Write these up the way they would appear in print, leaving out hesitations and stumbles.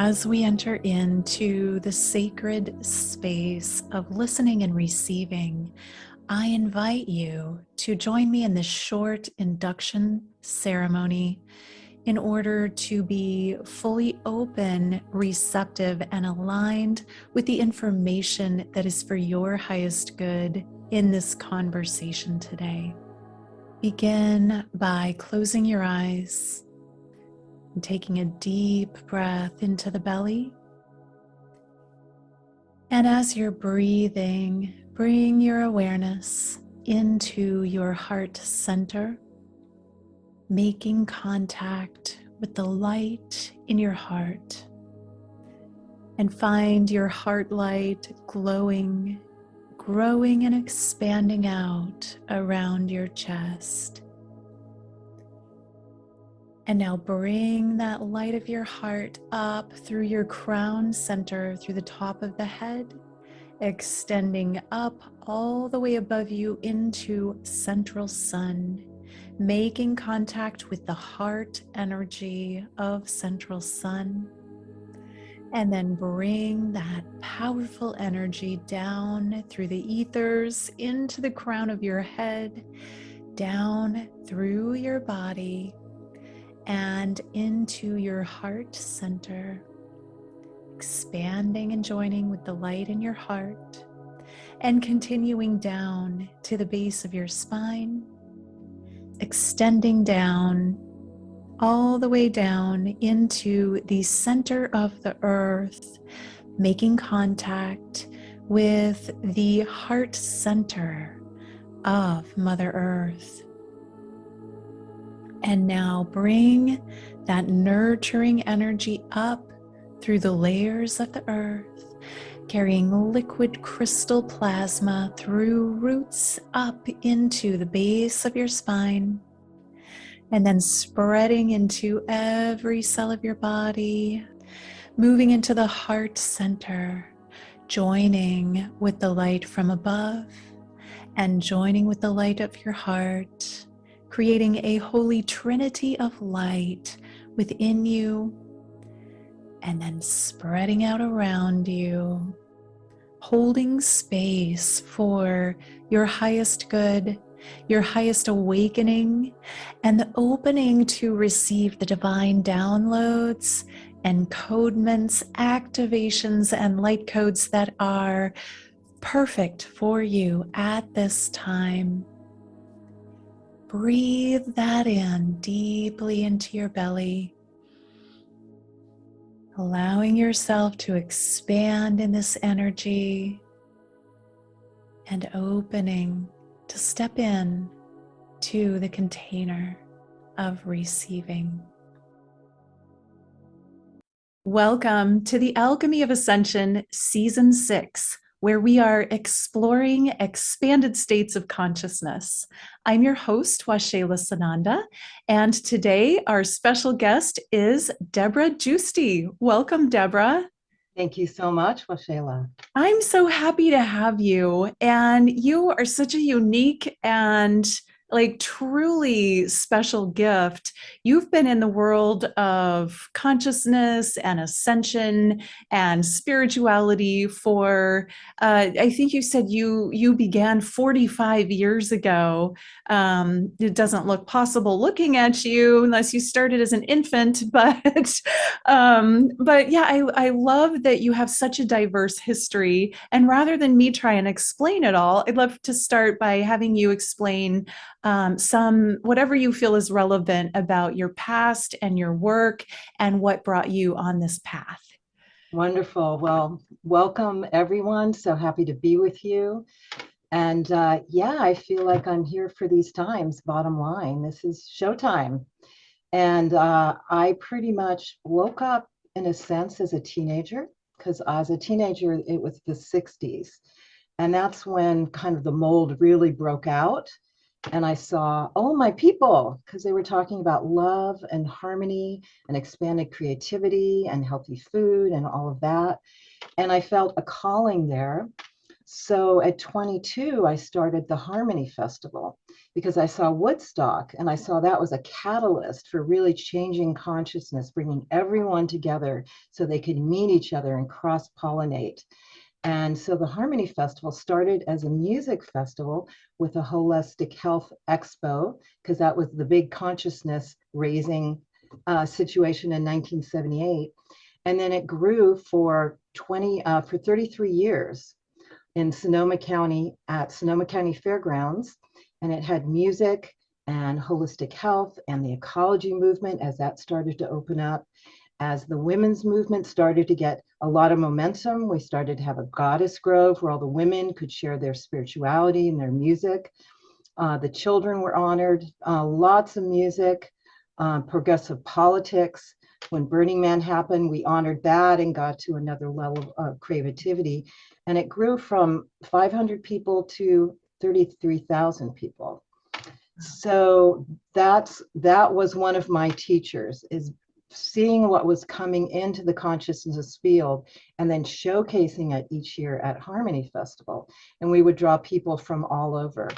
as we enter into the sacred space of listening and receiving, I invite you to join me in this short induction ceremony in order to be fully open, receptive, and aligned with the information that is for your highest good in this conversation today. Begin by closing your eyes and taking a deep breath into the belly. And as you're breathing, bring your awareness into your heart center, making contact with the light in your heart. And find your heart light glowing, growing and expanding out around your chest. And now bring that light of your heart up through your crown center, through the top of the head, extending up all the way above you into central sun, making contact with the heart energy of central sun. And then bring that powerful energy down through the ethers into the crown of your head, down through your body, and into your heart center, expanding and joining with the light in your heart, and continuing down to the base of your spine, extending down all the way down into the center of the earth, making contact with the heart center of Mother Earth. And now bring that nurturing energy up through the layers of the earth, carrying liquid crystal plasma through roots up into the base of your spine, and then spreading into every cell of your body, moving into the heart center, joining with the light from above and joining with the light of your heart, creating a holy trinity of light within you, and then spreading out around you, holding space for your highest good, your highest awakening, and the opening to receive the divine downloads, encodements, activations, and light codes that are perfect for you at this time. Breathe that in deeply into your belly, allowing yourself to expand in this energy and opening to step in to the container of receiving. Welcome to the Alchemy of Ascension Season 6, where we are exploring expanded states of consciousness. I'm your host, Waxéla Sananda, and today our special guest is Debra Giusti. Welcome, Debra. Thank you so much, Waxela. I'm so happy to have you, and you are such a unique and truly special gift. You've been in the world of consciousness and ascension and spirituality for, I think you said you began 45 years ago. It doesn't look possible looking at you unless you started as an infant, but yeah, I love that you have such a diverse history. And rather than me try and explain it all, I'd love to start by having you explain whatever you feel is relevant about your past and your work and what brought you on this path. Wonderful. Well, welcome everyone. So happy to be with you. And yeah, I feel like I'm here for these times. Bottom line, this is showtime. And I pretty much woke up in a sense as a teenager, because as a teenager, it was the 60s. And that's when kind of the mold really broke out. And I saw, oh, my people, because they were talking about love and harmony and expanded creativity and healthy food and all of that. And I felt a calling there. So at 22, I started the Harmony Festival because I saw Woodstock and I saw that was a catalyst for really changing consciousness, bringing everyone together so they could meet each other and cross-pollinate. And so the Harmony Festival started as a music festival with a holistic health expo, because that was the big consciousness raising situation in 1978. And then it grew for 33 years in Sonoma County at Sonoma County Fairgrounds. And it had music and holistic health and the ecology movement as that started to open up. As the women's movement started to get a lot of momentum, we started to have a goddess grove where all the women could share their spirituality and their music. The children were honored, lots of music, progressive politics. When Burning Man happened, we honored that and got to another level of creativity. And it grew from 500 people to 33,000 people. So that was one of my teachers, is seeing what was coming into the consciousness field and then showcasing it each year at Harmony Festival. And we would draw people from all over.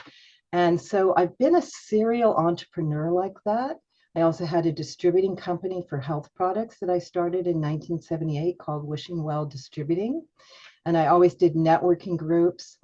And so I've been a serial entrepreneur like that. I also had a distributing company for health products that I started in 1978 called Wishing Well Distributing. And I always did networking groups.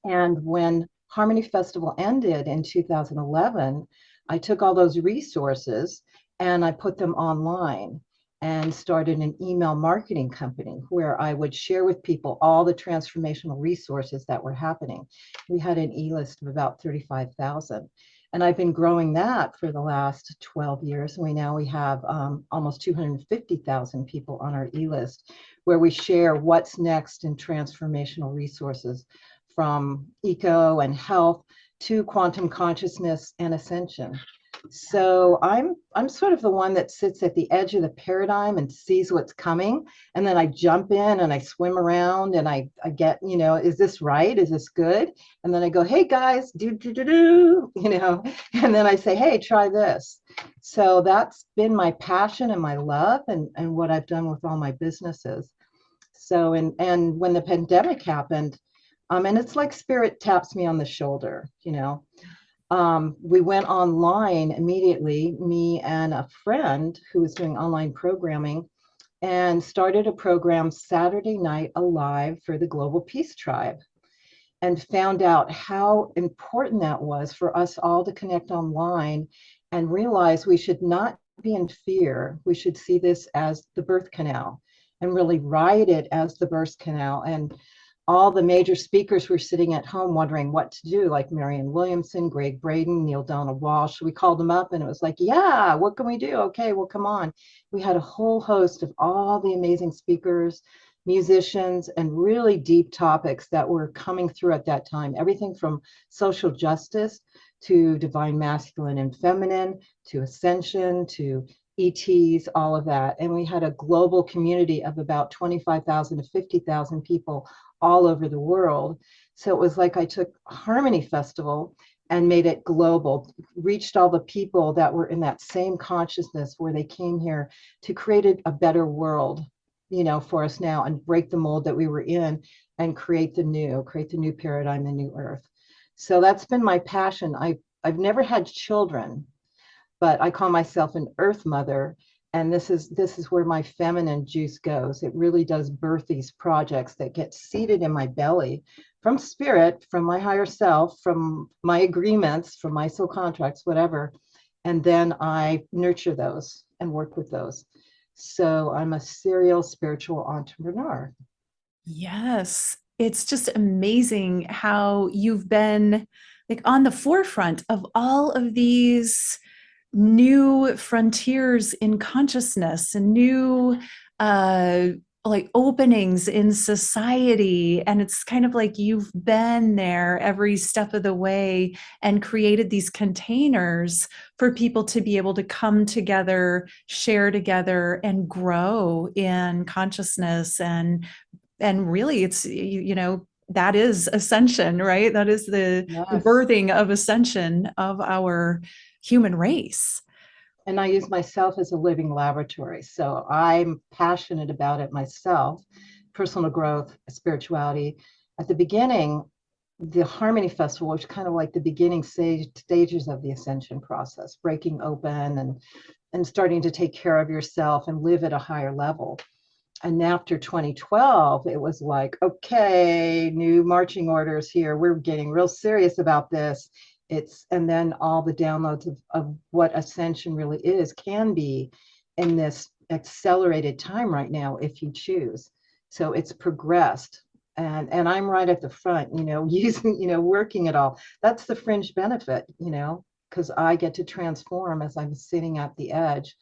And when Harmony Festival ended in 2011, I took all those resources and I put them online and started an email marketing company where I would share with people all the transformational resources that were happening. We had an e-list of about 35,000. And I've been growing that for the last 12 years. And we have almost 250,000 people on our e-list, where we share what's next in transformational resources, from eco and health to quantum consciousness and ascension. So I'm sort of the one that sits at the edge of the paradigm and sees what's coming. And then I jump in and I swim around and I get, is this right? Is this good? And then I go, hey guys, and then I say, hey, try this. So that's been my passion and my love and what I've done with all my businesses. So, and when the pandemic happened, and it's like spirit taps me on the shoulder, we went online immediately, me and a friend who was doing online programming, and started a program Saturday Night Alive for the Global Peace Tribe, and found out how important that was for us all to connect online and realize we should not be in fear. We should see this as the birth canal and really ride it as the birth canal. And all the major speakers were sitting at home wondering what to do, like Marianne Williamson, Greg Braden, Neil Donald Walsh. We called them up and it was like, yeah, what can we do? Okay, well, come on. We had a whole host of all the amazing speakers, musicians, and really deep topics that were coming through at that time. Everything from social justice to divine masculine and feminine, to ascension, to ETs, all of that. And we had a global community of about 25,000 to 50,000 people all over the world. So it was like I took Harmony Festival and made it global, reached all the people that were in that same consciousness where they came here to create a better world, for us now, and break the mold that we were in and create the new paradigm, the new earth. So that's been my passion. I've never had children, but I call myself an earth mother. And this is where my feminine juice goes. It really does birth these projects that get seeded in my belly from spirit, from my higher self, from my agreements, from my soul contracts, whatever. And then I nurture those and work with those. So I'm a serial spiritual entrepreneur. Yes, it's just amazing how you've been like on the forefront of all of these new frontiers in consciousness and new like openings in society. And it's kind of like you've been there every step of the way and created these containers for people to be able to come together, share together, and grow in consciousness. And really it's, that is ascension, right? That is the birthing of ascension of our human race. And I use myself as a living laboratory. So I'm passionate about it myself, personal growth, spirituality, at the beginning, the Harmony Festival was kind of like the beginning stages of the ascension process, breaking open and starting to take care of yourself and live at a higher level. And after 2012, it was like, okay, new marching orders here. We're getting real serious about this. And then all the downloads of what ascension really is can be in this accelerated time right now, if you choose. So it's progressed. And I'm right at the front, using, working it all. That's the fringe benefit, because I get to transform as I'm sitting at the edge,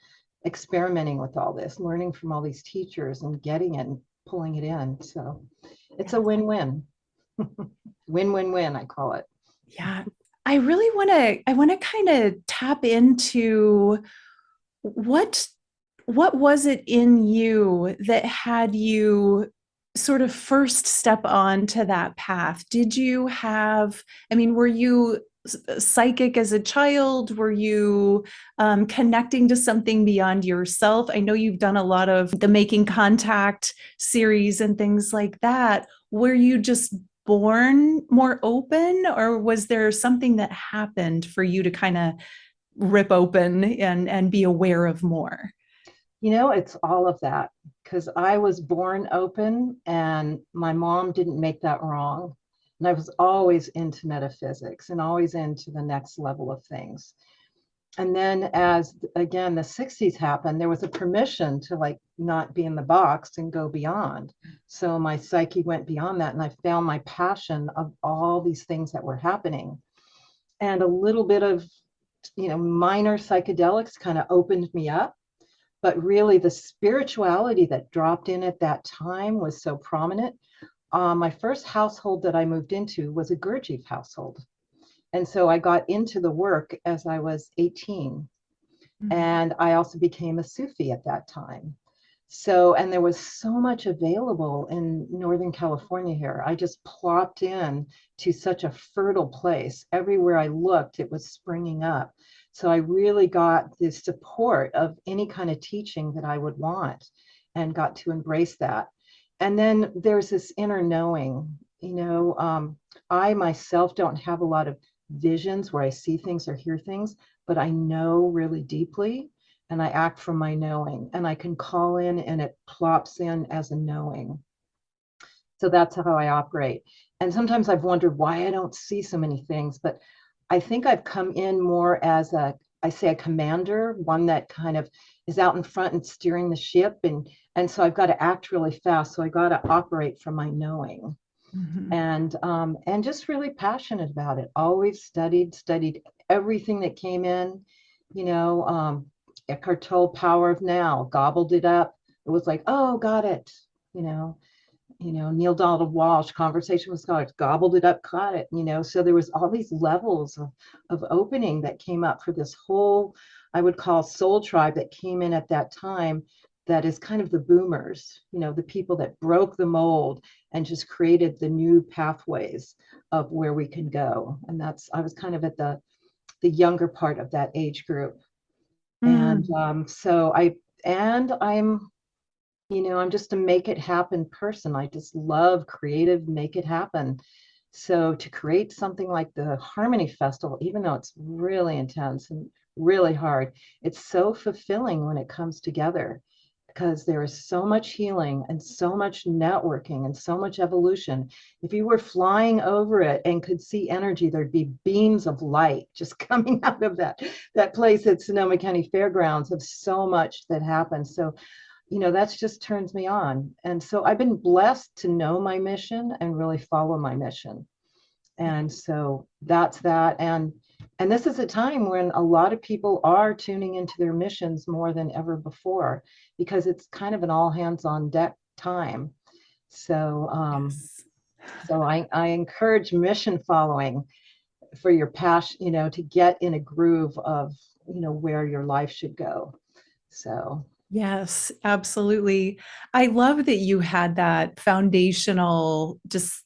experimenting with all this, learning from all these teachers and getting it and pulling it in. So it's a win-win. Win-win-win, I call it. Yeah. I really want to kind of tap into what was it in you that had you sort of first step onto that path? Did you have, were you psychic as a child? Were you connecting to something beyond yourself? I know you've done a lot of the Making Contact series and things like that. Were you just born more open, or was there something that happened for you to kind of rip open and be aware of more? It's all of that, because I was born open and my mom didn't make that wrong. And I was always into metaphysics and always into the next level of things. And then as, again, the 60s happened, there was a permission to like not be in the box and go beyond. So my psyche went beyond that, and I found my passion of all these things that were happening. And a little bit of, minor psychedelics kind of opened me up. But really the spirituality that dropped in at that time was so prominent. My first household that I moved into was a Gurdjieff household. And so I got into the work as I was 18. Mm-hmm. And I also became a Sufi at that time. So, and there was so much available in Northern California here. I just plopped in to such a fertile place. Everywhere I looked, it was springing up. So I really got the support of any kind of teaching that I would want and got to embrace that. And then there's this inner knowing, I myself don't have a lot of visions where I see things or hear things, but I know really deeply. And I act from my knowing, and I can call in and it plops in as a knowing. So that's how I operate. And sometimes I've wondered why I don't see so many things, but I think I've come in more as a commander, one that kind of is out in front and steering the ship. And so I've got to act really fast. So I got to operate from my knowing. Mm-hmm. And just really passionate about it. Always studied everything that came in, Eckhart Tolle, Power of Now, gobbled it up. It was like, oh, got it. Neil Donald Walsh, Conversation with Scholars, gobbled it up, caught it. So there was all these levels of opening that came up for this whole, I would call, soul tribe that came in at that time. That is kind of the boomers, the people that broke the mold and just created the new pathways of where we can go. And I was kind of at the younger part of that age group. And I'm just a make it happen person. I just love creative, make it happen. So to create something like the Harmony Festival, even though it's really intense and really hard, it's so fulfilling when it comes together, because there is so much healing and so much networking and so much evolution. If you were flying over it and could see energy, there'd be beams of light just coming out of that place at Sonoma County Fairgrounds, of so much that happens. So, that's just turns me on. And so I've been blessed to know my mission and really follow my mission. And so that's that. And this is a time when a lot of people are tuning into their missions more than ever before, because it's kind of an all hands on deck time. So, so I encourage mission following for your passion, to get in a groove of, where your life should go. So. Yes, absolutely. I love that you had that foundational, just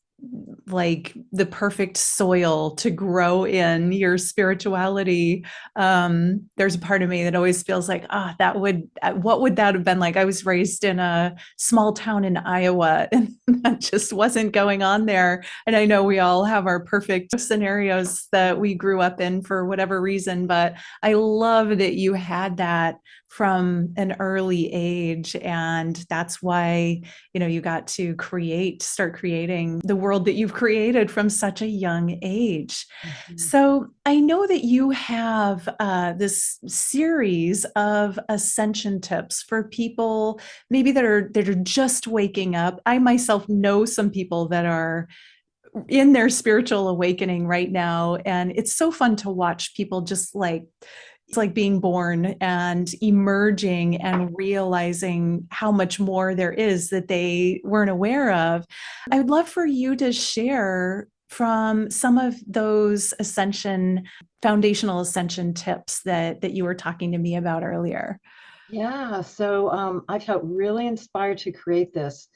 like the perfect soil to grow in your spirituality. There's a part of me that always feels like, what would that have been like? I was raised in a small town in Iowa, and that just wasn't going on there. And I know we all have our perfect scenarios that we grew up in for whatever reason, but I love that you had that from an early age. And that's why, you got to start creating the world that you've created from such a young age. Mhm. So I know that you have this series of ascension tips for people maybe that are just waking up. I myself know some people that are in their spiritual awakening right now, and it's so fun to watch people just like it's like being born and emerging and realizing how much more there is that they weren't aware of. I would love for you to share from some of those foundational ascension tips that you were talking to me about earlier. Yeah, so I felt really inspired to create this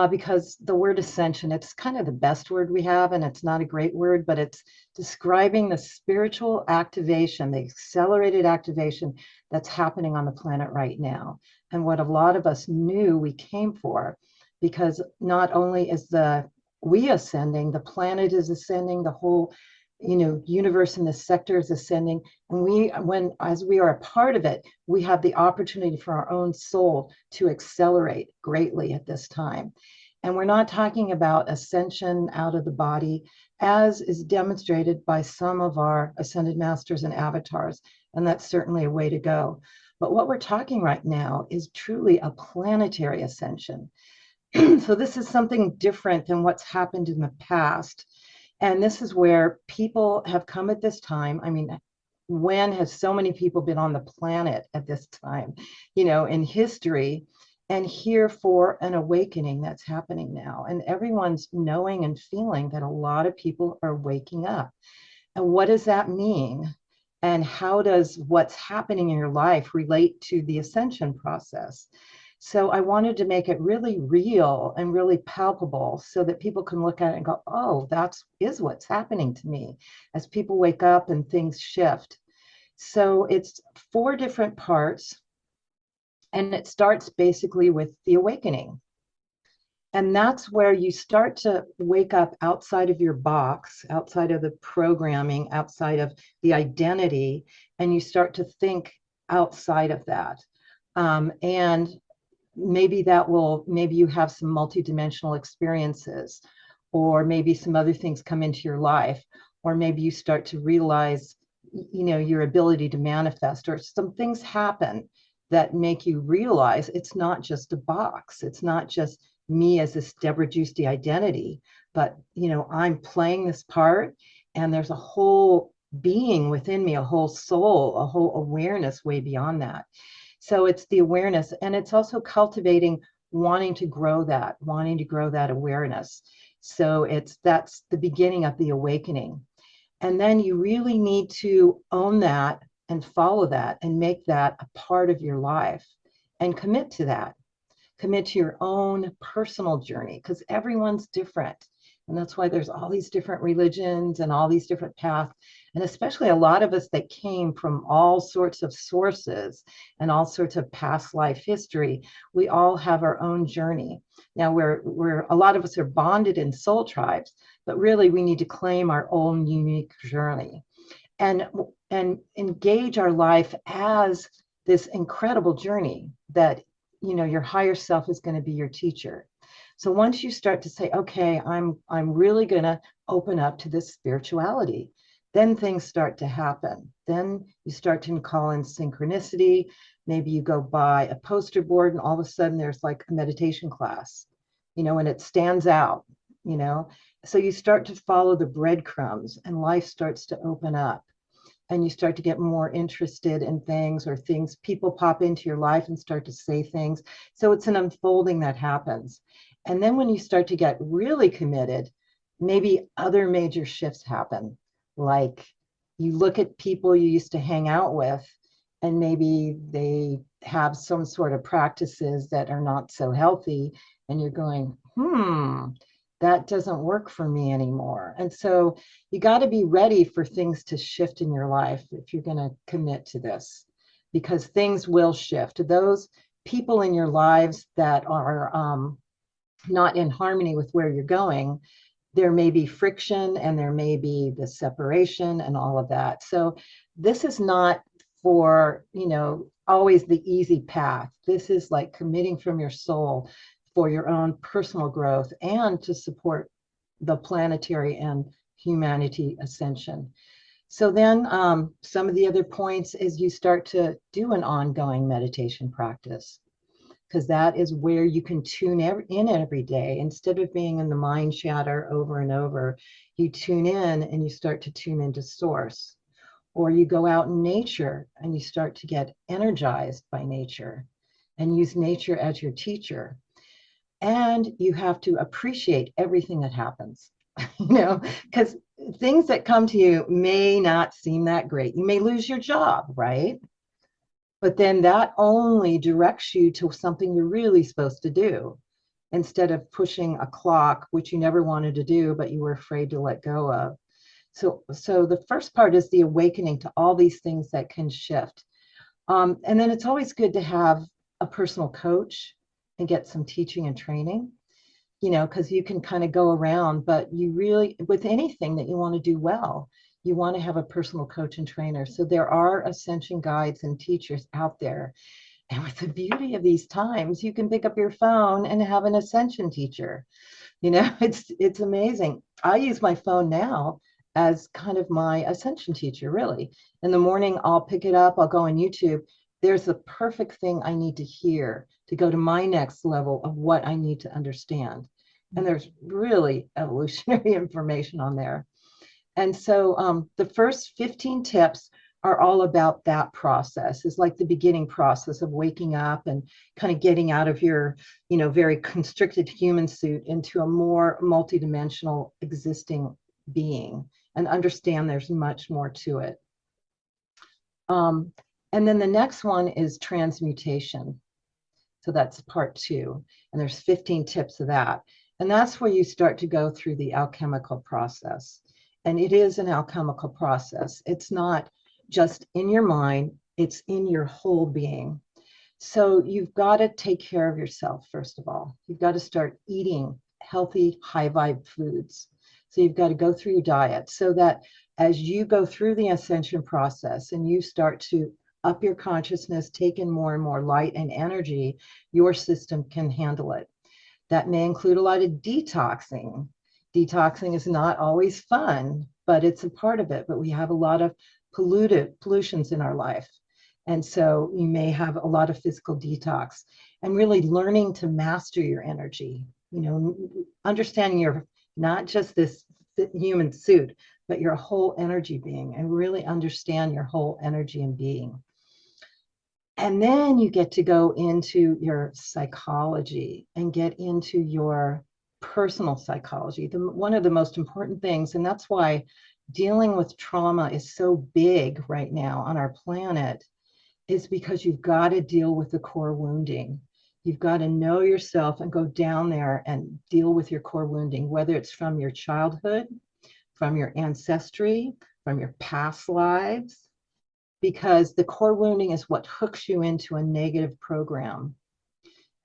because the word ascension, it's kind of the best word we have, and it's not a great word, but it's describing the spiritual activation, the accelerated activation that's happening on the planet right now. And what a lot of us knew we came for, because not only is we ascending, the planet is ascending, the whole universe in this sector is ascending, and as we are a part of it, we have the opportunity for our own soul to accelerate greatly at this time. And we're not talking about ascension out of the body, as is demonstrated by some of our ascended masters and avatars, and that's certainly a way to go. But what we're talking right now is truly a planetary ascension. So this is something different than what's happened in the past. And this is where people have come at this time. I mean, when has so many people been on the planet at this time, in history, and here for an awakening that's happening now. And everyone's knowing and feeling that a lot of people are waking up. And what does that mean? And how does what's happening in your life relate to the ascension process? So I wanted to make it really real and really palpable so that people can look at it and go, oh, is what's happening to me as people wake up and things shift. So it's 4 different parts, and it starts basically with the awakening. And that's where you start to wake up outside of your box, outside of the programming, outside of the identity, and you start to think outside of that. And maybe you have some multidimensional experiences, or maybe some other things come into your life, or maybe you start to realize, your ability to manifest, or some things happen that make you realize it's not just a box. It's not just me as this Debra Giusti identity, but, I'm playing this part, and there's a whole being within me, a whole soul, a whole awareness way beyond that. So it's the awareness, and it's also cultivating wanting to grow that awareness. So that's the beginning of the awakening. And then you really need to own that and follow that and make that a part of your life and commit to that. Commit to your own personal journey, because everyone's different. And that's why there's all these different religions and all these different paths. And especially a lot of us that came from all sorts of sources and all sorts of past life history, we all have our own journey. Now we're a lot of us are bonded in soul tribes, but really we need to claim our own unique journey and engage our life as this incredible journey that your higher self is going to be your teacher. So once you start to say, okay, I'm really going to open up to this spirituality, then things start to happen. Then you start to call in synchronicity. Maybe you go by a poster board and all of a sudden there's like a meditation class, and it stands out, So you start to follow the breadcrumbs and life starts to open up. And you start to get more interested in things, or people pop into your life and start to say things. So it's an unfolding that happens. And then when you start to get really committed, maybe other major shifts happen. Like you look at people you used to hang out with, and maybe they have some sort of practices that are not so healthy. And you're going, that doesn't work for me anymore. And so you got to be ready for things to shift in your life if you're going to commit to this, because things will shift. Those people in your lives that are not in harmony with where you're going, there may be friction and there may be the separation and all of that. So this is not for, always the easy path. This is like committing from your soul for your own personal growth and to support the planetary and humanity ascension. So then some of the other points is you start to do an ongoing meditation practice, because that is where you can tune in every day. Instead of being in the mind chatter over and over, you tune in and you start to tune into source. Or you go out in nature and you start to get energized by nature and use nature as your teacher. And you have to appreciate everything that happens, because things that come to you may not seem that great. You may lose your job, right? But then that only directs you to something you're really supposed to do, instead of pushing a clock, which you never wanted to do, but you were afraid to let go of. So the first part is the awakening to all these things that can shift. And then it's always good to have a personal coach and get some teaching and training, because you can kind of go around, but you really, with anything that you want to do well, you want to have a personal coach and trainer. So there are ascension guides and teachers out there. And with the beauty of these times, you can pick up your phone and have an ascension teacher. It's amazing. I use my phone now as kind of my ascension teacher, really. In the morning, I'll pick it up, I'll go on YouTube. There's the perfect thing I need to hear to go to my next level of what I need to understand. And there's really evolutionary information on there. And so the first 15 tips are all about that process. It's like the beginning process of waking up and kind of getting out of your, very constricted human suit into a more multidimensional existing being, and understand there's much more to it. And then the next one is transmutation. So that's part 2. And there's 15 tips of that. And that's where you start to go through the alchemical process. And it is an alchemical process. It's not just in your mind, it's in your whole being. So you've got to take care of yourself, first of all. You've got to start eating healthy, high vibe foods. So you've got to go through your diet so that as you go through the ascension process and you start to up your consciousness, take in more and more light and energy, your system can handle it. That may include a lot of detoxing. Detoxing is not always fun, but it's a part of it. But we have a lot of pollutions in our life. And so you may have a lot of physical detox, and really learning to master your energy, understanding you're not just this human suit, but your whole energy being, and really understand your whole energy and being. And then you get to go into your psychology and get into your personal psychology. One of the most important things, and that's why dealing with trauma is so big right now on our planet, is because you've got to deal with the core wounding. You've got to know yourself and go down there and deal with your core wounding, whether it's from your childhood, from your ancestry, from your past lives, because the core wounding is what hooks you into a negative program.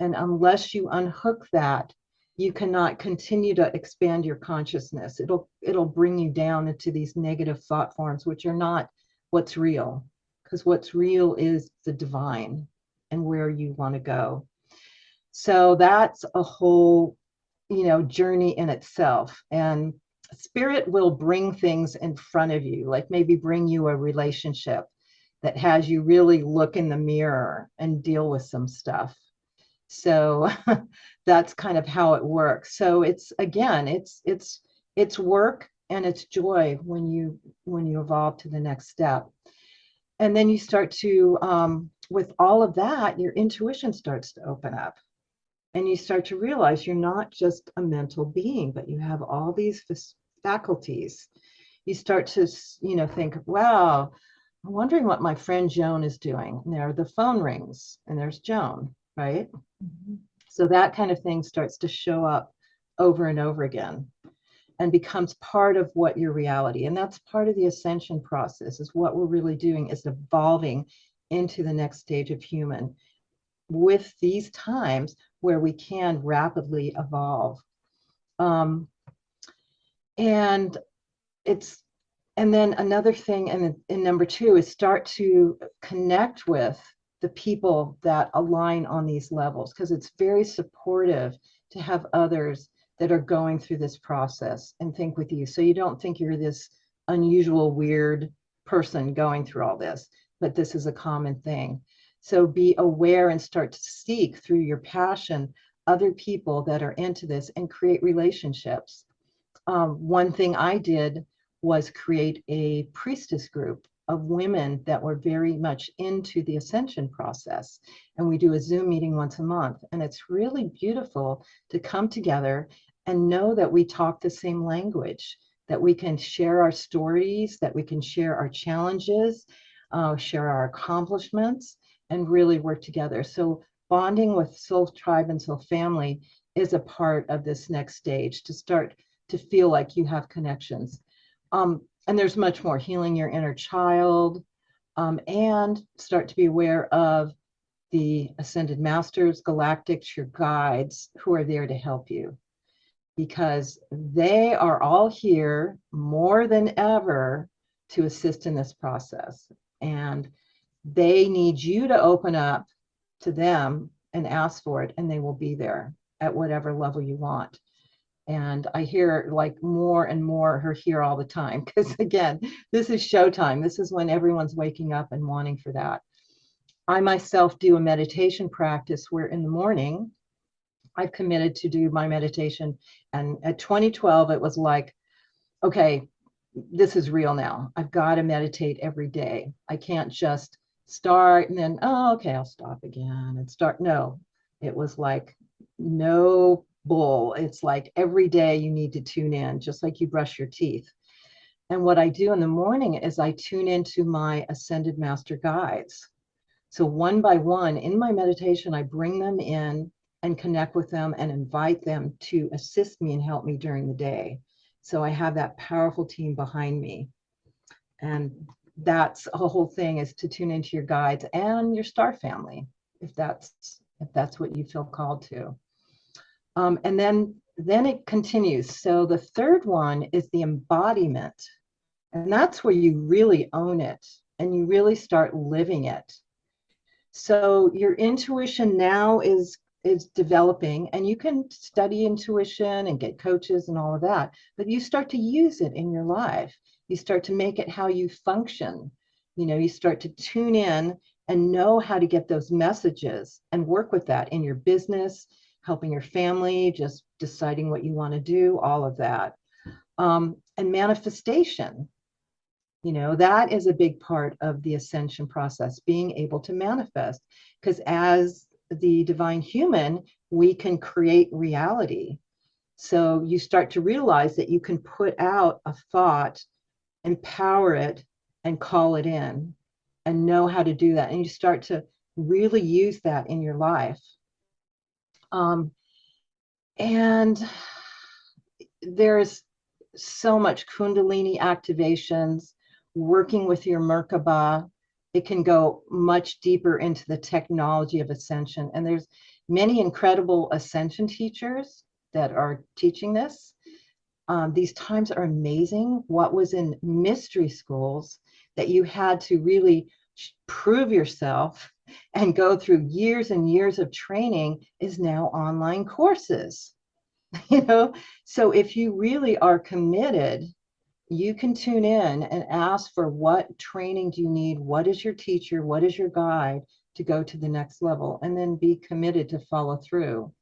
And unless you unhook that, you cannot continue to expand your consciousness. It'll bring you down into these negative thought forms, which are not what's real, because what's real is the divine and where you want to go. So that's a whole, journey in itself. And spirit will bring things in front of you, like maybe bring you a relationship that has you really look in the mirror and deal with some stuff. So that's kind of how it works. So it's, again, it's work and it's joy when you evolve to the next step. And then you start to, with all of that, your intuition starts to open up. And you start to realize you're not just a mental being, but you have all these faculties. You start to, think, wow, I'm wondering what my friend Joan is doing. And there the phone rings and there's Joan, right? Mm-hmm. So that kind of thing starts to show up over and over again, and becomes part of what your reality. And that's part of the ascension process, is what we're really doing is evolving into the next stage of human with these times where we can rapidly evolve. And it's, and then another thing in number 2 is start to connect with the people that align on these levels, because it's very supportive to have others that are going through this process and think with you. So you don't think you're this unusual, weird person going through all this, but this is a common thing. So be aware and start to seek through your passion other people that are into this and create relationships. One thing I did was create a priestess group of women that were very much into the ascension process. And we do a Zoom meeting once a month. And it's really beautiful to come together and know that we talk the same language, that we can share our stories, that we can share our challenges, share our accomplishments, and really work together. So bonding with soul tribe and soul family is a part of this next stage, to start to feel like you have connections. And there's much more: healing your inner child, and start to be aware of the ascended masters, galactics, your guides, who are there to help you, because they are all here more than ever to assist in this process. And they need you to open up to them and ask for it, and they will be there at whatever level you want. And I hear like more and more are here all the time, because again, this is showtime. This is when everyone's waking up and wanting for that. I myself do a meditation practice where in the morning I've committed to do my meditation. And at 2012, it was like, okay, this is real now. I've got to meditate every day. I can't just start and then, oh, okay, I'll stop again and start. No, it was like, no bull. It's like every day you need to tune in, just like you brush your teeth. And what I do in the morning is I tune into my ascended master guides. So one by one in my meditation, I bring them in and connect with them and invite them to assist me and help me during the day. So I have that powerful team behind me. And that's a whole thing, is to tune into your guides and your star family, if that's what you feel called to. And then it continues. So the third one is the embodiment. And that's where you really own it and you really start living it. So your intuition now is developing, and you can study intuition and get coaches and all of that, but you start to use it in your life. You start to make it how you function. You know, you start to tune in and know how to get those messages and work with that in your business, helping your family, just deciding what you want to do, all of that. And manifestation, you know, that is a big part of the ascension process, being able to manifest, because as the divine human, we can create reality. So you start to realize that you can put out a thought, empower it, and call it in, and know how to do that. And you start to really use that in your life. And there's so much Kundalini activations, working with your Merkaba. It can go much deeper into the technology of ascension. And there's many incredible ascension teachers that are teaching this. These times are amazing. What was in mystery schools that you had to really prove yourself and go through years and years of training is now online courses. You know, so if you really are committed, you can tune in and ask for what training do you need, what is your teacher, what is your guide to go to the next level, and then be committed to follow through.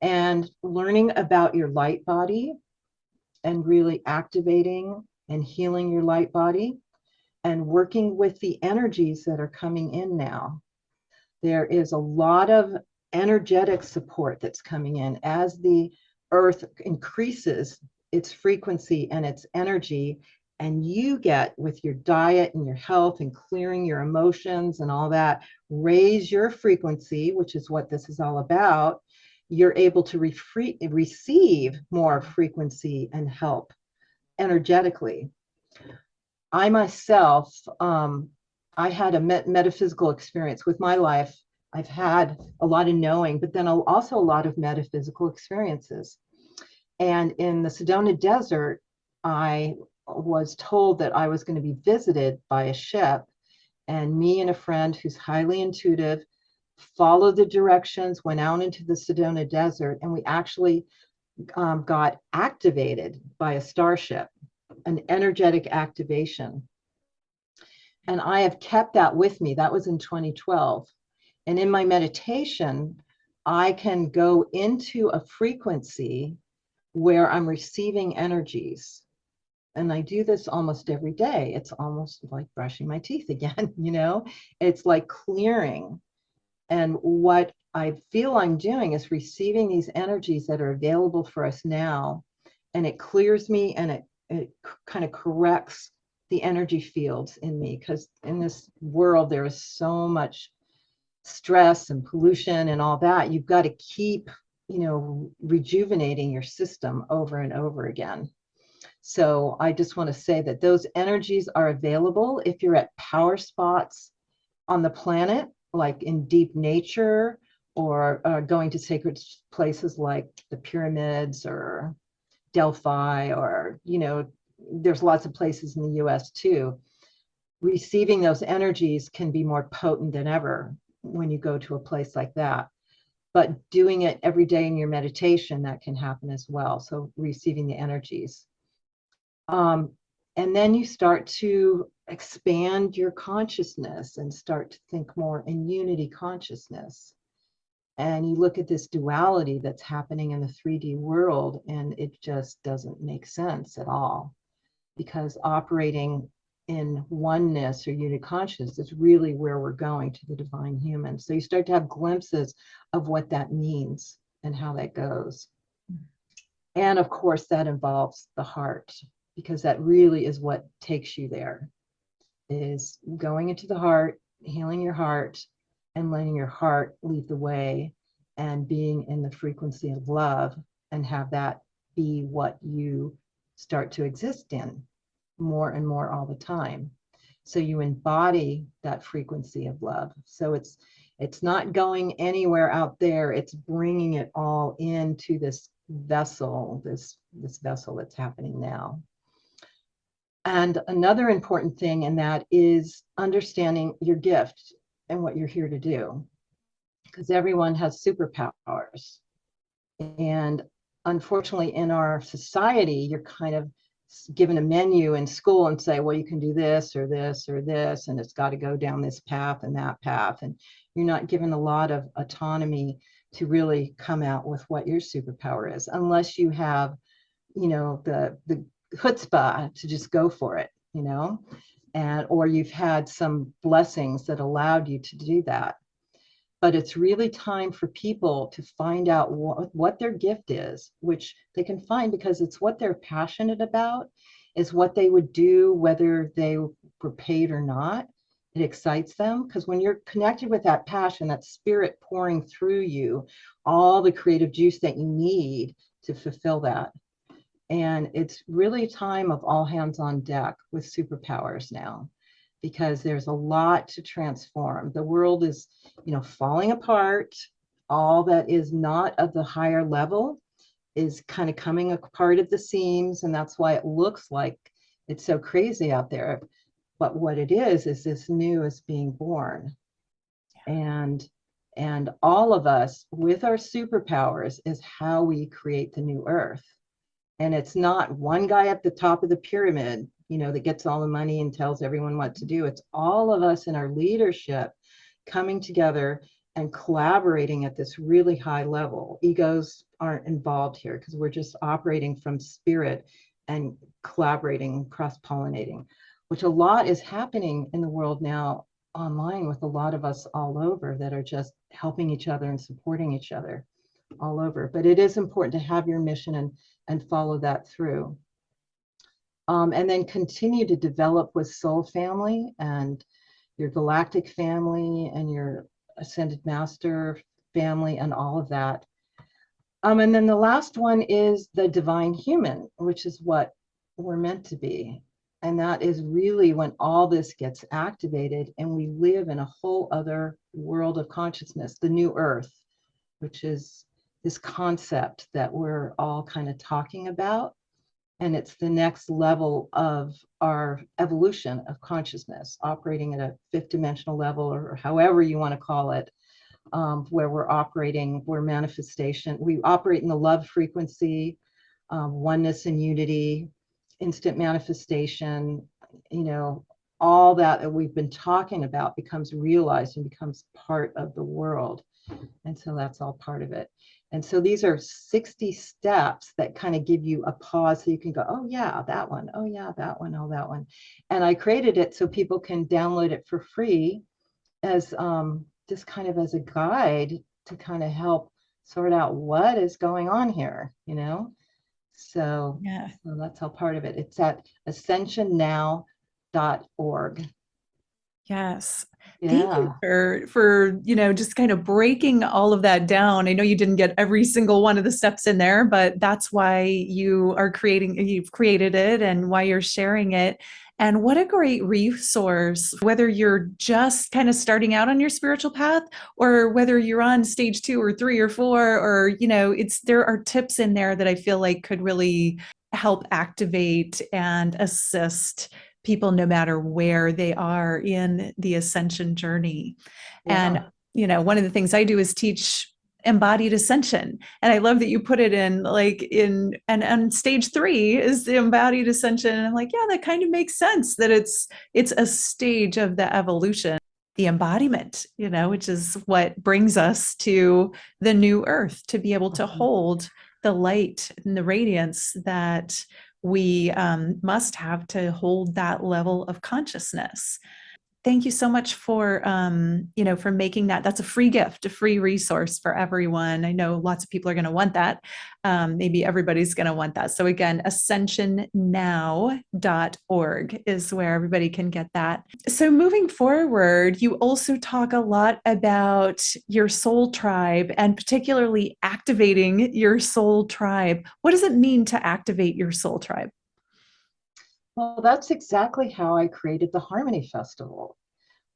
And learning about your light body and really activating and healing your light body and working with the energies that are coming in now. There is a lot of energetic support that's coming in as the Earth increases its frequency and its energy, and you get, with your diet and your health and clearing your emotions and all that, raise your frequency, which is what this is all about. you're able to receive more frequency and help energetically. I myself, I had a metaphysical experience with my life. I've had a lot of knowing, but then also a lot of metaphysical experiences. And in the Sedona Desert, I was told that I was going to be visited by a ship, and me and a friend who's highly intuitive followed the directions, went out into the Sedona Desert, and we actually got activated by a starship, an energetic activation. And I have kept that with me. That was in 2012. And in my meditation, I can go into a frequency where I'm receiving energies. And I do this almost every day. It's almost like brushing my teeth again, you know? It's like clearing. And what I feel I'm doing is receiving these energies that are available for us now. And it clears me, and it kind of corrects the energy fields in me, because in this world there is so much stress and pollution and all that. You've got to keep, you know, rejuvenating your system over and over again. So I just want to say that those energies are available if you're at power spots on the planet, like in deep nature, or going to sacred places like the pyramids or Delphi, or, you know, there's lots of places in the US too. Receiving those energies can be more potent than ever when you go to a place like that. But doing it every day in your meditation, that can happen as well. So receiving the energies. And then you start to expand your consciousness and start to think more in unity consciousness. And you look at this duality that's happening in the 3D world, and it just doesn't make sense at all, because operating in oneness or unity consciousness is really where we're going, to the divine human. So you start to have glimpses of what that means and how that goes. And of course, that involves the heart, because that really is what takes you there, is going into the heart, healing your heart, and letting your heart lead the way, and being in the frequency of love, and have that be what you start to exist in more and more all the time. So you embody that frequency of love. So it's not going anywhere out there. It's bringing it all into this vessel, this vessel that's happening now. And another important thing, and that is understanding your gift and what you're here to do, because everyone has superpowers. And unfortunately, in our society, you're kind of given a menu in school and say, well, you can do this or this or this, and it's got to go down this path and that path. And you're not given a lot of autonomy to really come out with what your superpower is, unless you have, you know, the chutzpah to just go for it, you know, and or you've had some blessings that allowed you to do that. But it's really time for people to find out what their gift is, which they can find because it's what they're passionate about, is what they would do whether they were paid or not. It excites them, because when you're connected with that passion, that spirit pouring through you, all the creative juice that you need to fulfill that. And it's really time of all hands on deck with superpowers now, because there's a lot to transform. The world is, you know, falling apart. All that is not of the higher level is kind of coming apart at the seams, and that's why it looks like it's so crazy out there. But what it is this new is being born. And all of us with our superpowers is how we create the new earth. And it's not one guy at the top of the pyramid, you know, that gets all the money and tells everyone what to do. It's all of us in our leadership coming together and collaborating at this really high level. Egos aren't involved here, because we're just operating from spirit and collaborating, cross-pollinating, which a lot is happening in the world now online, with a lot of us all over that are just helping each other and supporting each other all over. But it is important to have your mission and follow that through. And then continue to develop with soul family and your galactic family and your ascended master family and all of that. And then the last one is the divine human, which is what we're meant to be. And that is really when all this gets activated and we live in a whole other world of consciousness, the new earth, which is this concept that we're all kind of talking about. And it's the next level of our evolution of consciousness, operating at a fifth dimensional level, or however you want to call it, where we're operating, we're manifestation. We operate in the love frequency, oneness and unity, instant manifestation, all that we've been talking about becomes realized and becomes part of the world. And so that's all part of it. And so these are 60 steps that kind of give you a pause so you can go, oh yeah, that one. Oh yeah, that one. Oh, that one. And I created it so people can download it for free as just kind of as a guide to kind of help sort out what is going on here, So, Yeah. so that's all part of it. It's at ascensionnow.org. Yes. Thank you Yeah. for just kind of breaking all of that down. I know you didn't get every single one of the steps in there, but that's why you've created it and why you're sharing it. And what a great resource, whether you're just kind of starting out on your spiritual path or whether you're on stage 2 or 3 or 4, or, there are tips in there that I feel like could really help activate and assist people no matter where they are in the ascension journey. And, Yeah. one of the things I do is teach embodied ascension. And I love that you put it and stage 3 is the embodied ascension. And I'm like, yeah, that kind of makes sense that it's a stage of the evolution, the embodiment, which is what brings us to the new earth, to be able to hold the light and the radiance that we must have to hold that level of consciousness. Thank you so much for for making that. That's a free gift, a free resource for everyone. I know lots of people are going to want that. Maybe everybody's going to want that. So again, ascensionnow.org is where everybody can get that. So moving forward, you also talk a lot about your soul tribe and particularly activating your soul tribe. What does it mean to activate your soul tribe? Well, that's exactly how I created the Harmony Festival,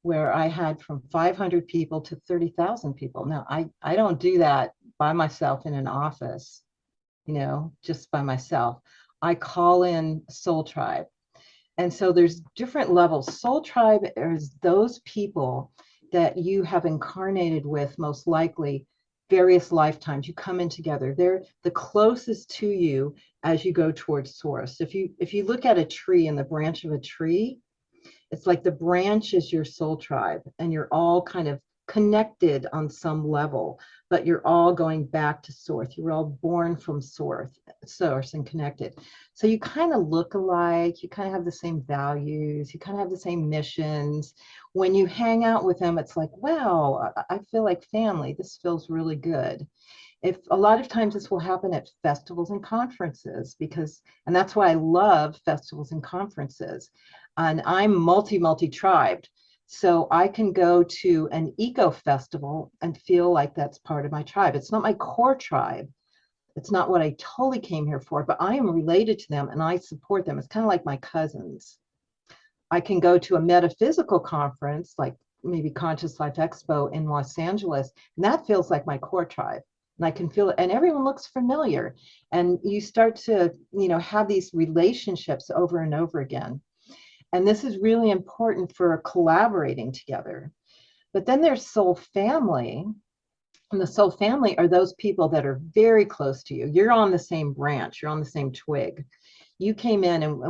where I had from 500 people to 30,000 people. Now, I don't do that by myself in an office, just by myself. I call in Soul Tribe. And so there's different levels. Soul Tribe is those people that you have incarnated with, most likely various lifetimes. You come in together. They're the closest to you as you go towards source. If you look at a tree and the branch of a tree, it's like the branch is your soul tribe and you're all kind of connected on some level, but you're all going back to source. You're all born from source and connected. So you kind of look alike, you kind of have the same values, you kind of have the same missions. When you hang out with them, it's like, wow, I feel like family. This feels really good. If a lot of times this will happen at festivals and conferences, and that's why I love festivals and conferences. And I'm multi-tribed. So I can go to an eco festival and feel like that's part of my tribe. It's not my core tribe. It's not what I totally came here for, but I am related to them and I support them. It's kind of like my cousins. I can go to a metaphysical conference, like maybe Conscious Life Expo in Los Angeles, and that feels like my core tribe. And I can feel it, and everyone looks familiar. And you start to, have these relationships over and over again. And this is really important for collaborating together. But then there's soul family. And the soul family are those people that are very close to you. You're on the same branch, you're on the same twig. You came in, and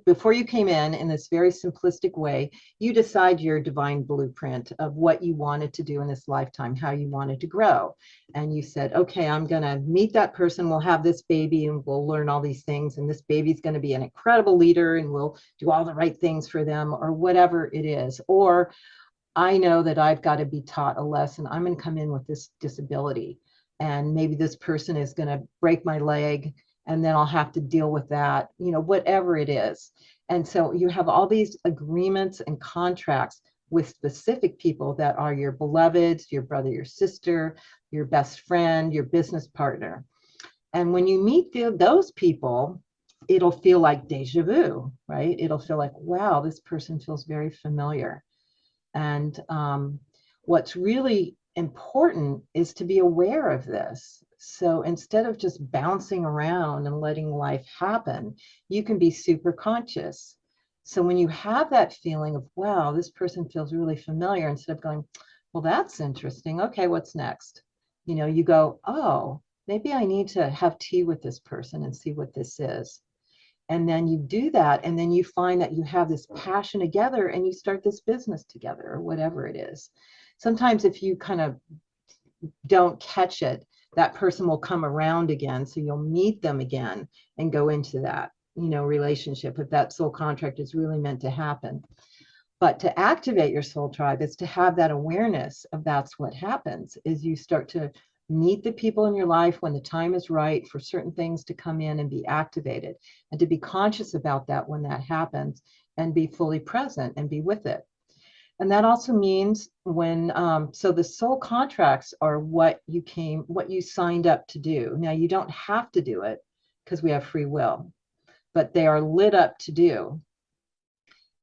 before you came in this very simplistic way, you decide your divine blueprint of what you wanted to do in this lifetime, how you wanted to grow. And you said, okay, I'm going to meet that person. We'll have this baby and we'll learn all these things. And this baby's going to be an incredible leader and we'll do all the right things for them, or whatever it is. Or I know that I've got to be taught a lesson. I'm going to come in with this disability, and maybe this person is going to break my leg, and then I'll have to deal with that, whatever it is. And so you have all these agreements and contracts with specific people that are your beloveds, your brother, your sister, your best friend, your business partner. And when you meet those people, it'll feel like deja vu, right? It'll feel like, wow, this person feels very familiar. And what's really important is to be aware of this. So instead of just bouncing around and letting life happen, you can be super conscious. So when you have that feeling of, wow, this person feels really familiar, instead of going, well, that's interesting. Okay, what's next? You know, you go, oh, maybe I need to have tea with this person and see what this is. And then you do that, and then you find that you have this passion together and you start this business together or whatever it is. Sometimes if you kind of don't catch it, that person will come around again. So you'll meet them again and go into that, you know, relationship if that soul contract is really meant to happen. But to activate your soul tribe is to have that awareness of that's what happens, is you start to meet the people in your life when the time is right for certain things to come in and be activated, and to be conscious about that when that happens and be fully present and be with it. And that also means when, so the soul contracts are what you signed up to do. Now you don't have to do it because we have free will, but they are lit up to do.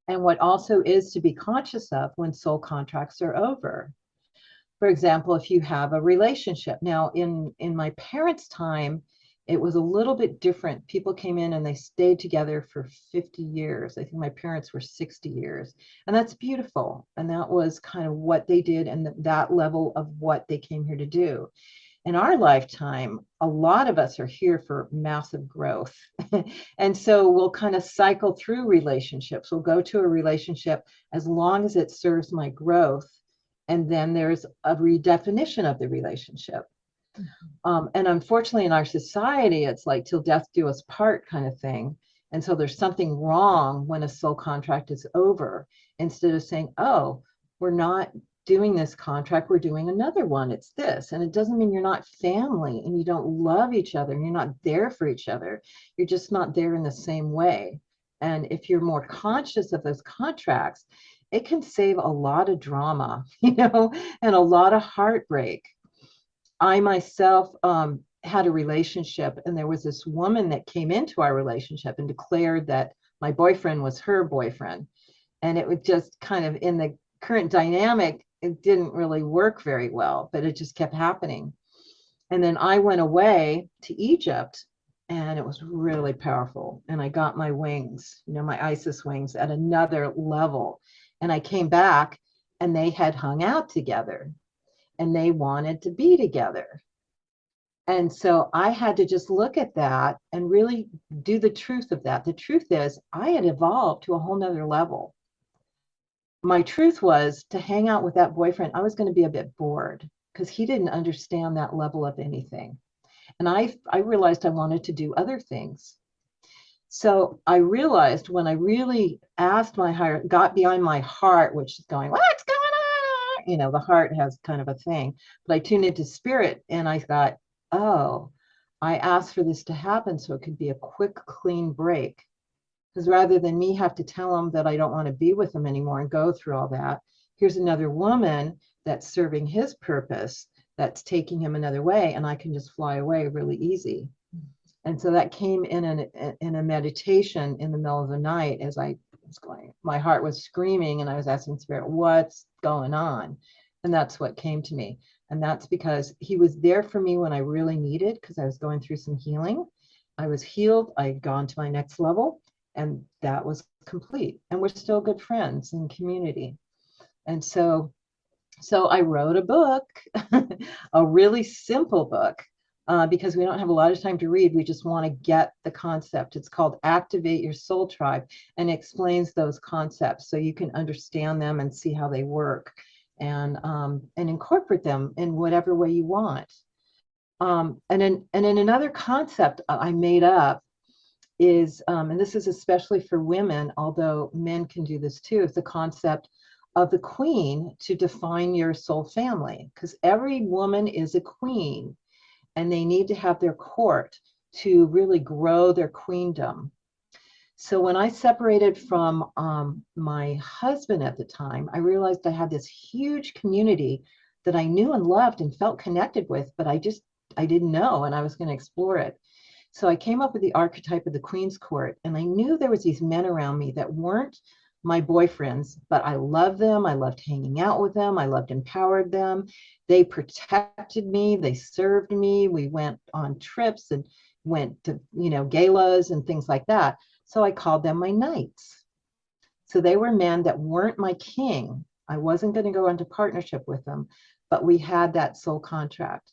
And what also is to be conscious of when soul contracts are over. For example, if you have a relationship. Now, in my parents' time, it was a little bit different. People came in and they stayed together for 50 years. I think my parents were 60 years. And that's beautiful. And that was kind of what they did and that level of what they came here to do. In our lifetime, a lot of us are here for massive growth. And so we'll kind of cycle through relationships. We'll go to a relationship as long as it serves my growth. And then there's a redefinition of the relationship. And unfortunately, in our society, it's like till death do us part kind of thing. And so there's something wrong when a soul contract is over. Instead of saying, oh, we're not doing this contract, we're doing another one. It's this. And it doesn't mean you're not family and you don't love each other and you're not there for each other. You're just not there in the same way. And if you're more conscious of those contracts, it can save a lot of drama, you know, and a lot of heartbreak. I myself had a relationship, and there was this woman that came into our relationship and declared that my boyfriend was her boyfriend. And it was just kind of, in the current dynamic, it didn't really work very well, but it just kept happening. And then I went away to Egypt, and it was really powerful. And I got my wings, you know, my Isis wings at another level. And I came back and they had hung out together and they wanted to be together. And so I had to just look at that and really do the truth of that. The truth is, I had evolved to a whole nother level. My truth was, to hang out with that boyfriend, I was going to be a bit bored because he didn't understand that level of anything. And I realized I wanted to do other things. So I realized when I really asked my higher, got beyond my heart, which is going, what's going on? You know, the heart has kind of a thing, but I tuned into spirit and I thought, oh, I asked for this to happen so it could be a quick, clean break. Because rather than me have to tell him that I don't want to be with him anymore and go through all that, here's another woman that's serving his purpose, that's taking him another way, and I can just fly away really easy. And so that came in a meditation in the middle of the night as I was going, my heart was screaming and I was asking spirit, what's going on? And that's what came to me. And that's because he was there for me when I really needed, because I was going through some healing. I was healed. I had gone to my next level and that was complete. And we're still good friends in community. And so I wrote a book, a really simple book, because we don't have a lot of time to read. We just want to get the concept. It's called Activate Your Soul Tribe, and it explains those concepts so you can understand them and see how they work, and incorporate them in whatever way you want. And in another concept I made up is, and this is especially for women, although men can do this too, is the concept of the queen to define your soul family, because every woman is a queen and they need to have their court to really grow their queendom. So when I separated from my husband at the time, I realized I had this huge community that I knew and loved and felt connected with, but I I didn't know, and I was going to explore it. So I came up with the archetype of the Queen's Court, and I knew there was these men around me that weren't my boyfriends, but I loved them. I loved hanging out with them. I loved empowered them. They protected me. They served me. We went on trips and went to, galas and things like that. So I called them my knights. So they were men that weren't my king. I wasn't going to go into partnership with them, but we had that soul contract.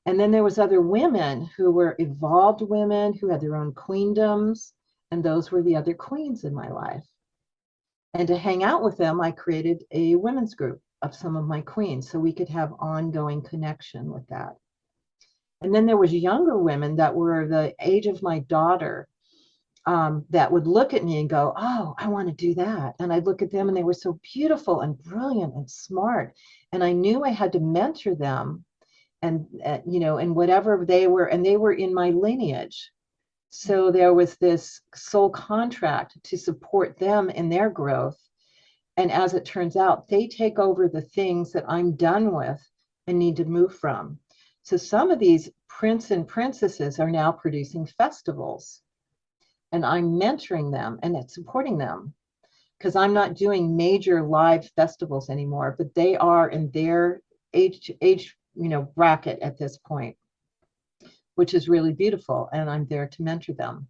And then there was other women who were evolved women who had their own queendoms, and those were the other queens in my life. And to hang out with them, I created a women's group of some of my queens so we could have ongoing connection with that. And then there was younger women that were the age of my daughter, that would look at me and go, oh, I want to do that. And I'd look at them and they were so beautiful and brilliant and smart. And I knew I had to mentor them and, and whatever they were, and they were in my lineage. So there was this soul contract to support them in their growth. And as it turns out, they take over the things that I'm done with and need to move from. So some of these prince and princesses are now producing festivals. And I'm mentoring them and supporting them because I'm not doing major live festivals anymore, but they are in their age bracket at this point, which is really beautiful. And I'm there to mentor them.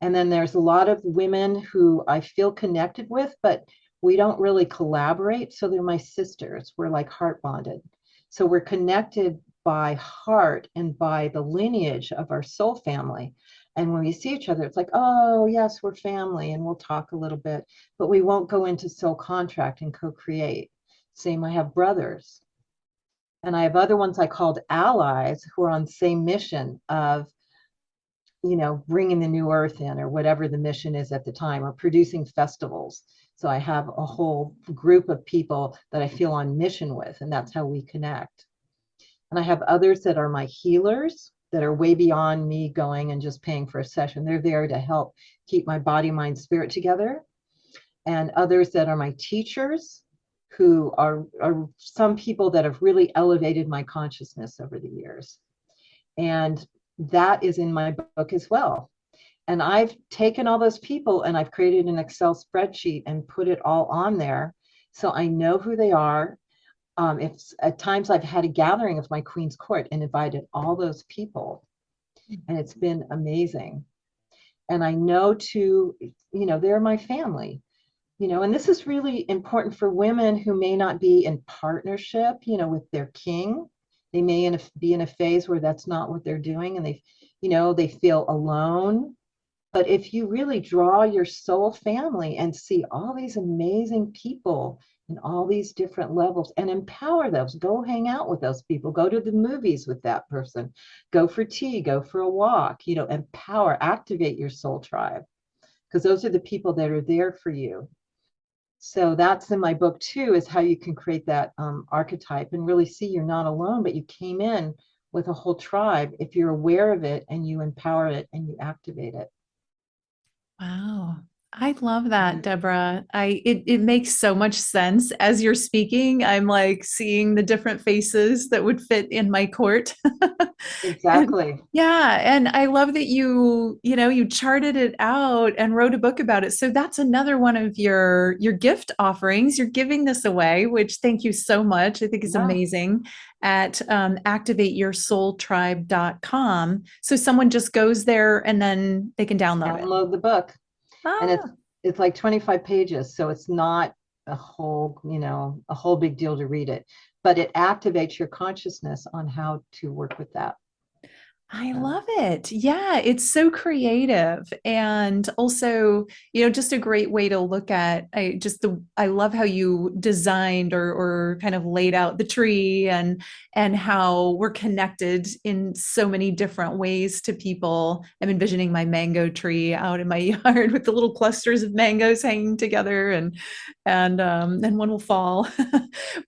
And then there's a lot of women who I feel connected with, but we don't really collaborate. So they're my sisters. We're like heart bonded. So we're connected by heart and by the lineage of our soul family. And when we see each other, it's like, oh, yes, we're family, and we'll talk a little bit, but we won't go into soul contract and co-create. Same, I have brothers. And I have other ones I called allies who are on the same mission of, bringing the new earth in, or whatever the mission is at the time, or producing festivals. So I have a whole group of people that I feel on mission with, and that's how we connect. And I have others that are my healers that are way beyond me going and just paying for a session. They're there to help keep my body, mind, spirit together. And others that are my teachers, who are some people that have really elevated my consciousness over the years. And that is in my book as well. And I've taken all those people and I've created an Excel spreadsheet and put it all on there. So I know who they are. If at times I've had a gathering of my Queen's Court and invited all those people, and it's been amazing. And I know they're my family, and this is really important for women who may not be in partnership, with their king. They may be in a phase where that's not what they're doing, and they feel alone. But if you really draw your soul family and see all these amazing people in all these different levels and empower those, go hang out with those people, go to the movies with that person, go for tea, go for a walk, empower, activate your soul tribe, because those are the people that are there for you. So that's in my book too, is how you can create that archetype and really see you're not alone, but you came in with a whole tribe if you're aware of it and you empower it and you activate it. Wow. I love that, Debra. It makes so much sense as you're speaking. I'm like seeing the different faces that would fit in my court. Exactly. And I love that you charted it out and wrote a book about it. So that's another one of your gift offerings. You're giving this away, which thank you so much. I think is amazing, at activateyoursoultribe.com. So someone just goes there and then they can download the book. And it's like 25 pages. So it's not a whole big deal to read it, but it activates your consciousness on how to work with that. I love it. Yeah, it's so creative, and also, just a great way to look at. I love how you designed or kind of laid out the tree and how we're connected in so many different ways to people. I'm envisioning my mango tree out in my yard with the little clusters of mangoes hanging together, and one will fall.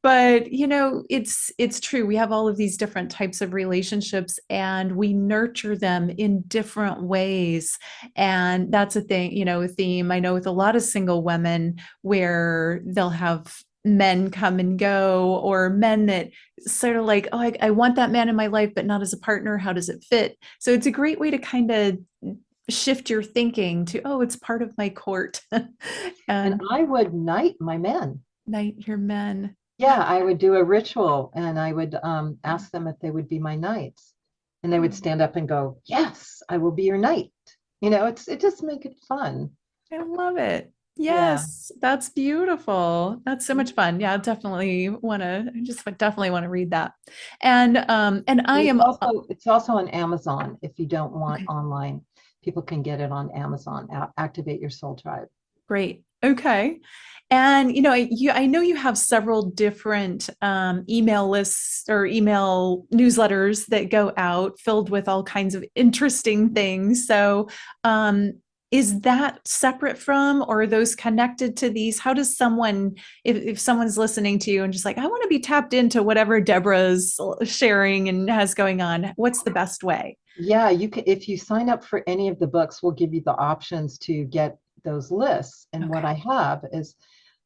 But it's true. We have all of these different types of relationships, and we nurture them in different ways. And that's a thing, a theme I know with a lot of single women, where they'll have men come and go, or men that sort of like, oh, I want that man in my life, but not as a partner. How does it fit? So it's a great way to kind of shift your thinking to, oh, it's part of my court. And And I would knight my men. knight your men. Yeah, I would do a ritual and I would ask them if they would be my knights. And they would stand up and go, yes, I will be your knight. It just make it fun. I love it. Yeah. Yes, that's beautiful. That's so much fun. Yeah, I just definitely want to read that. And I It's am also it's also on Amazon if you don't want okay. online. People can get it on Amazon. Activate Your Soul Tribe. Great. Okay. And I know you have several different email lists or email newsletters that go out filled with all kinds of interesting things. So, is that separate from, or are those connected to these? How does someone, if someone's listening to you and just like, I want to be tapped into whatever Debra's sharing and has going on, what's the best way? Yeah, you can if you sign up for any of the books, we'll give you the options to get those lists. And what Okay. I have is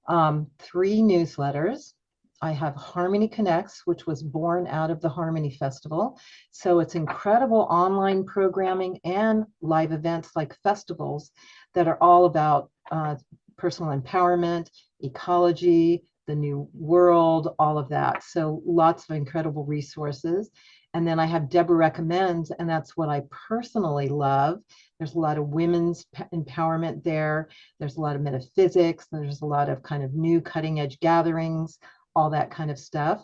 3 newsletters. I have Harmony Connects, which was born out of the Harmony Festival. So it's incredible online programming and live events like festivals that are all about personal empowerment, ecology, the new world, all of that. So lots of incredible resources. And then I have Debra Recommends, and that's what I personally love. There's a lot of women's empowerment there. There's a lot of metaphysics. There's a lot of kind of new cutting edge gatherings, all that kind of stuff.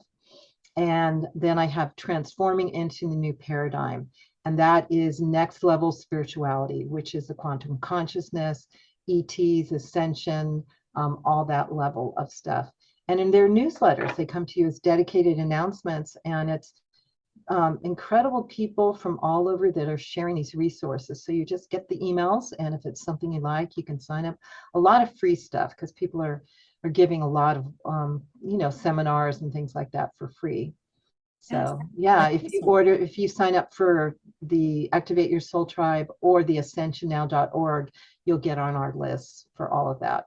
And then I have Transforming into the New Paradigm. And that is next level spirituality, which is the quantum consciousness, ETs, ascension, all that level of stuff. And in their newsletters, they come to you as dedicated announcements, and it's incredible people from all over that are sharing these resources. So you just get the emails, and if it's something you like, you can sign up. A lot of free stuff because people are giving a lot of seminars and things like that for free. Yes. So yeah, Awesome. if you sign up for the Activate Your Soul Tribe or the ascensionnow.org, you'll get on our list for all of that.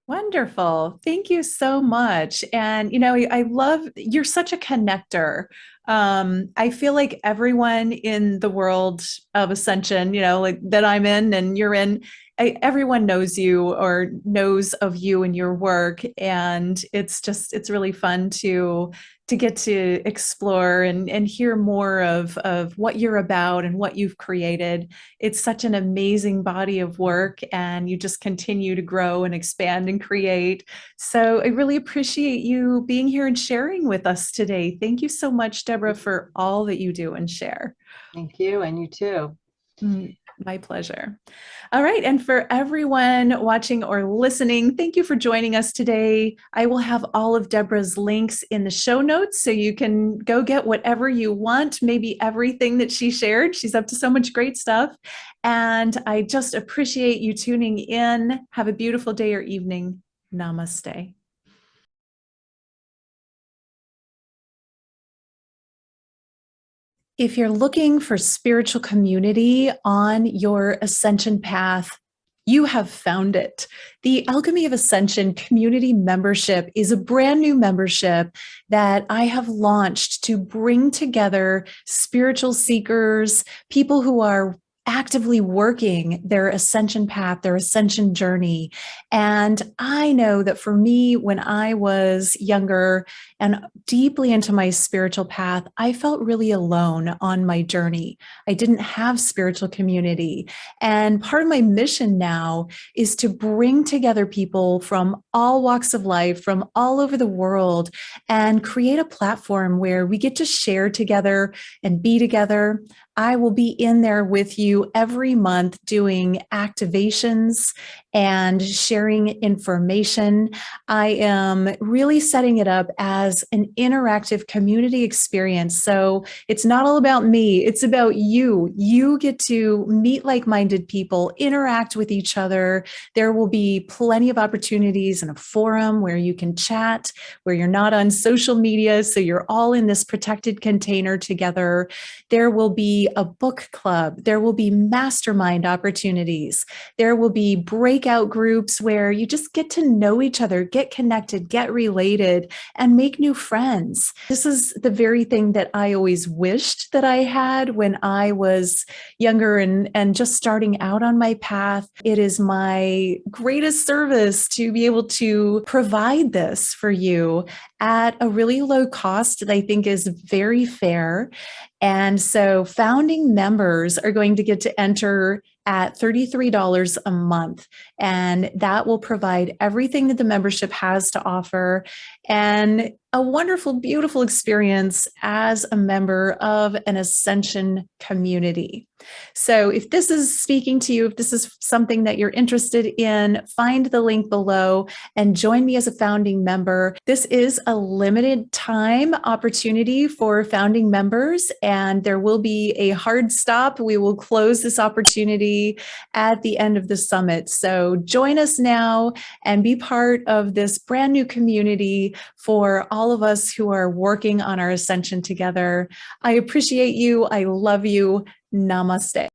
Wonderful. Thank you so much. And, I love, you're such a connector. I feel like everyone in the world of ascension, like that I'm in and you're in, everyone knows you or knows of you and your work. And it's really fun to get to explore and hear more of what you're about and what you've created. It's such an amazing body of work, and you just continue to grow and expand and create. So I really appreciate you being here and sharing with us today. Thank you so much, Debra, for all that you do and share. Thank you, and you too. My pleasure. All right. And for everyone watching or listening, thank you for joining us today. I will have all of Debra's links in the show notes so you can go get whatever you want, maybe everything that she shared. She's up to so much great stuff. And I just appreciate you tuning in. Have a beautiful day or evening. Namaste. If you're looking for spiritual community on your ascension path, you have found it. The Alchemy of Ascension community membership is a brand new membership that I have launched to bring together spiritual seekers, people who are actively working their ascension path, their ascension journey. And I know that for me, when I was younger and deeply into my spiritual path, I felt really alone on my journey. I didn't have spiritual community. And part of my mission now is to bring together people from all walks of life, from all over the world, and create a platform where we get to share together and be together. I will be in there with you every month doing activations and sharing information. I am really setting it up as an interactive community experience. So it's not all about me, it's about you. You get to meet like-minded people, interact with each other. There will be plenty of opportunities in a forum where you can chat, where you're not on social media, so you're all in this protected container together. There will be a book club. There will be mastermind opportunities. There will be breakout groups where you just get to know each other, get connected, get related, and make new friends. This is the very thing that I always wished that I had when I was younger and just starting out on my path. It is my greatest service to be able to provide this for you at a really low cost that I think is very fair. And so founding members are going to get to enter at $33 a month. And that will provide everything that the membership has to offer and a wonderful, beautiful experience as a member of an Ascension community. So if this is speaking to you, if this is something that you're interested in, find the link below and join me as a founding member. This is a limited time opportunity for founding members, and there will be a hard stop. We will close this opportunity at the end of the summit. So join us now and be part of this brand new community for all of us who are working on our ascension together. I appreciate you. I love you. Namaste.